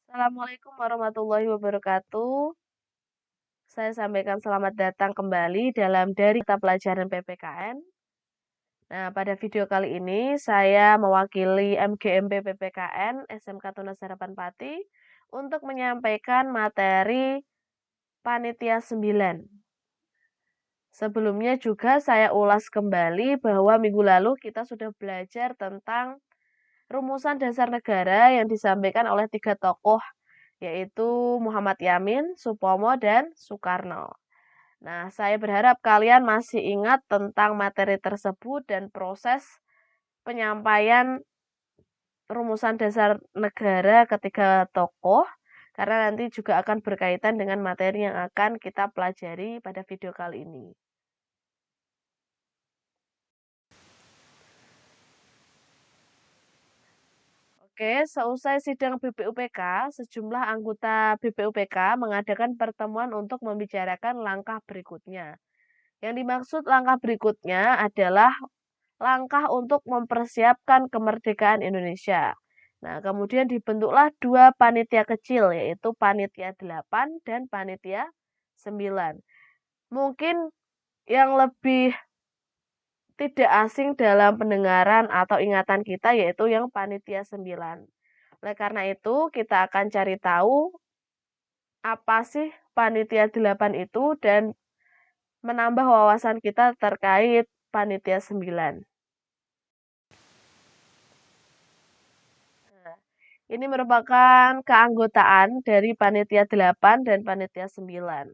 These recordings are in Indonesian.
Assalamualaikum warahmatullahi wabarakatuh. Saya sampaikan selamat datang kembali dalam dari mata pelajaran PPKN. Nah, pada video kali ini saya mewakili MGMP PPKN SMK Tunas Harapan Pati untuk menyampaikan materi Panitia 9. Sebelumnya juga saya ulas kembali bahwa minggu lalu kita sudah belajar tentang rumusan dasar negara yang disampaikan oleh 3 tokoh, yaitu Muhammad Yamin, Supomo, dan Soekarno. Nah, saya berharap kalian masih ingat tentang materi tersebut dan proses penyampaian rumusan dasar negara ketiga tokoh, karena nanti juga akan berkaitan dengan materi yang akan kita pelajari pada video kali ini. Oke, seusai sidang BPUPK, sejumlah anggota BPUPK mengadakan pertemuan untuk membicarakan langkah berikutnya. Yang dimaksud langkah berikutnya adalah langkah untuk mempersiapkan kemerdekaan Indonesia. Nah, kemudian dibentuklah dua panitia kecil, yaitu Panitia 8 dan Panitia 9. Mungkin yang lebih tidak asing dalam pendengaran atau ingatan kita yaitu yang Panitia 9. Oleh karena itu, kita akan cari tahu apa sih Panitia 8 itu dan menambah wawasan kita terkait Panitia 9. Nah, ini merupakan keanggotaan dari Panitia 8 dan Panitia 9.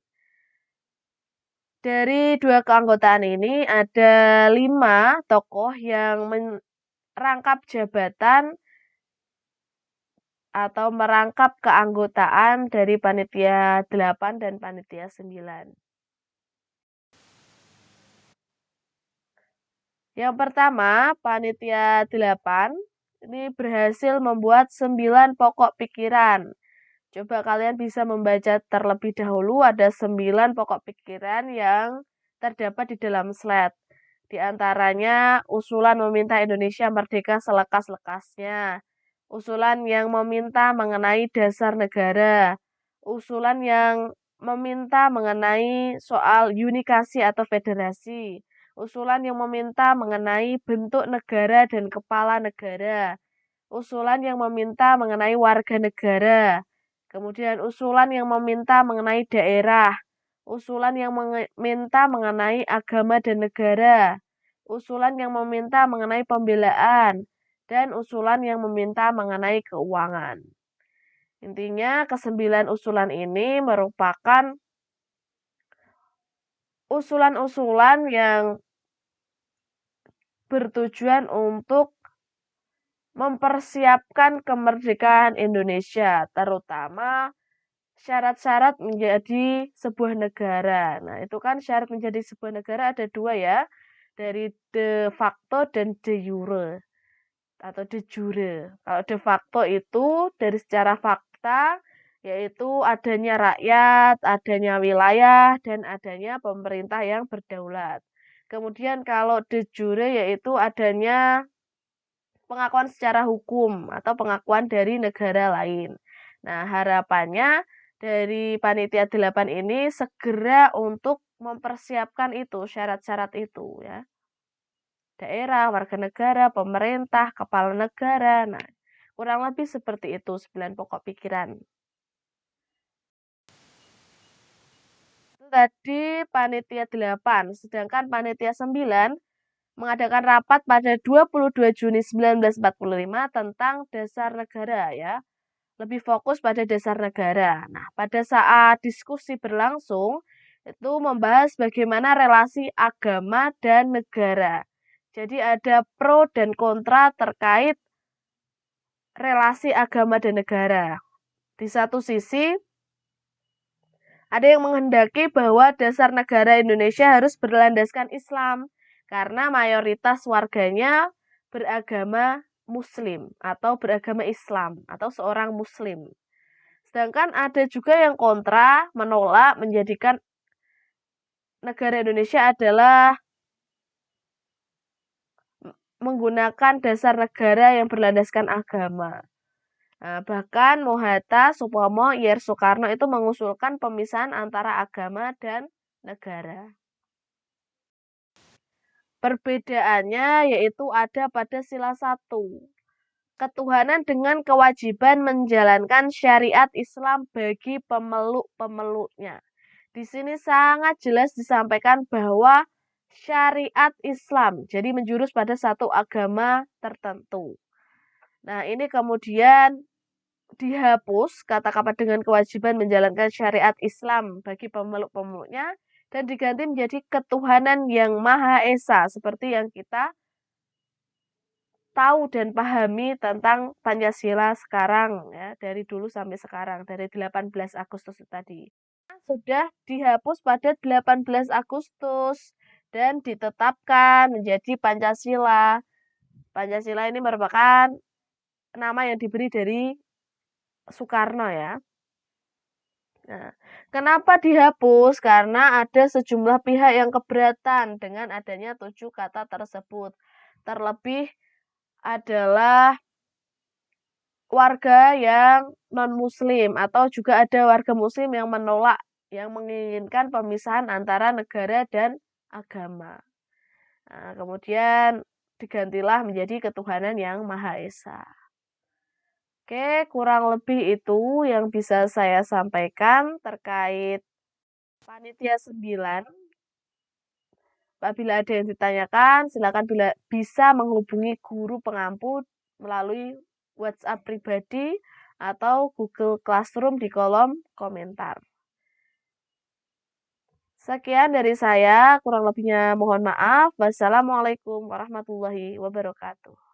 Dari dua keanggotaan ini ada 5 tokoh yang merangkap jabatan atau merangkap keanggotaan dari Panitia 8 dan Panitia 9. Yang pertama, Panitia 8 ini berhasil membuat 9 pokok pikiran. Coba kalian bisa membaca terlebih dahulu, ada 9 pokok pikiran yang terdapat di dalam slide. Di antaranya usulan meminta Indonesia merdeka selekas-lekasnya, usulan yang meminta mengenai dasar negara, usulan yang meminta mengenai soal unikasi atau federasi, usulan yang meminta mengenai bentuk negara dan kepala negara, usulan yang meminta mengenai warga negara, kemudian usulan yang meminta mengenai daerah, usulan yang meminta mengenai agama dan negara, usulan yang meminta mengenai pembelaan, dan usulan yang meminta mengenai keuangan. Intinya, ke-9 usulan ini merupakan usulan-usulan yang bertujuan untuk mempersiapkan kemerdekaan Indonesia, terutama syarat-syarat menjadi sebuah negara. Nah, itu kan syarat menjadi sebuah negara ada 2 ya, dari de facto dan de jure atau de jure. Kalau de facto itu dari secara fakta, yaitu adanya rakyat, adanya wilayah, dan adanya pemerintah yang berdaulat. Kemudian kalau de jure yaitu adanya pengakuan secara hukum atau pengakuan dari negara lain. Nah, harapannya dari Panitia 8 ini segera untuk mempersiapkan itu, syarat-syarat itu ya. Daerah, warga negara, pemerintah, kepala negara. Nah, kurang lebih seperti itu 9 pokok pikiran. Itu tadi Panitia 8, sedangkan Panitia 9 mengadakan rapat pada 22 Juni 1945 tentang dasar negara ya. Lebih fokus pada dasar negara. Nah, pada saat diskusi berlangsung itu membahas bagaimana relasi agama dan negara. Jadi ada pro dan kontra terkait relasi agama dan negara. Di satu sisi ada yang menghendaki bahwa dasar negara Indonesia harus berlandaskan Islam karena mayoritas warganya beragama Muslim atau beragama Islam atau seorang Muslim. Sedangkan ada juga yang kontra, menolak menjadikan negara Indonesia adalah menggunakan dasar negara yang berlandaskan agama. Bahkan Mohatta, Supomo, Yer Soekarno itu mengusulkan pemisahan antara agama dan negara. Perbedaannya yaitu ada pada sila 1. Ketuhanan dengan kewajiban menjalankan syariat Islam bagi pemeluk-pemeluknya. Di sini sangat jelas disampaikan bahwa syariat Islam, jadi menjurus pada satu agama tertentu. Nah, ini kemudian dihapus kata-kata dengan kewajiban menjalankan syariat Islam bagi pemeluk-pemeluknya dan diganti menjadi ketuhanan yang Maha Esa seperti yang kita tahu dan pahami tentang Pancasila sekarang ya, dari dulu sampai sekarang dari 18 Agustus tadi. Sudah dihapus pada 18 Agustus dan ditetapkan menjadi Pancasila. Pancasila ini merupakan nama yang diberi dari Soekarno ya. Nah, kenapa dihapus? Karena ada sejumlah pihak yang keberatan dengan adanya 7 kata tersebut. Terlebih adalah warga yang non-muslim atau juga ada warga muslim yang menolak, yang menginginkan pemisahan antara negara dan agama. Nah, kemudian digantilah menjadi ketuhanan yang Maha Esa. Oke, kurang lebih itu yang bisa saya sampaikan terkait Panitia 9. Apabila ada yang ditanyakan, silakan bisa menghubungi guru pengampu melalui WhatsApp pribadi atau Google Classroom di kolom komentar. Sekian dari saya, kurang lebihnya mohon maaf. Wassalamualaikum warahmatullahi wabarakatuh.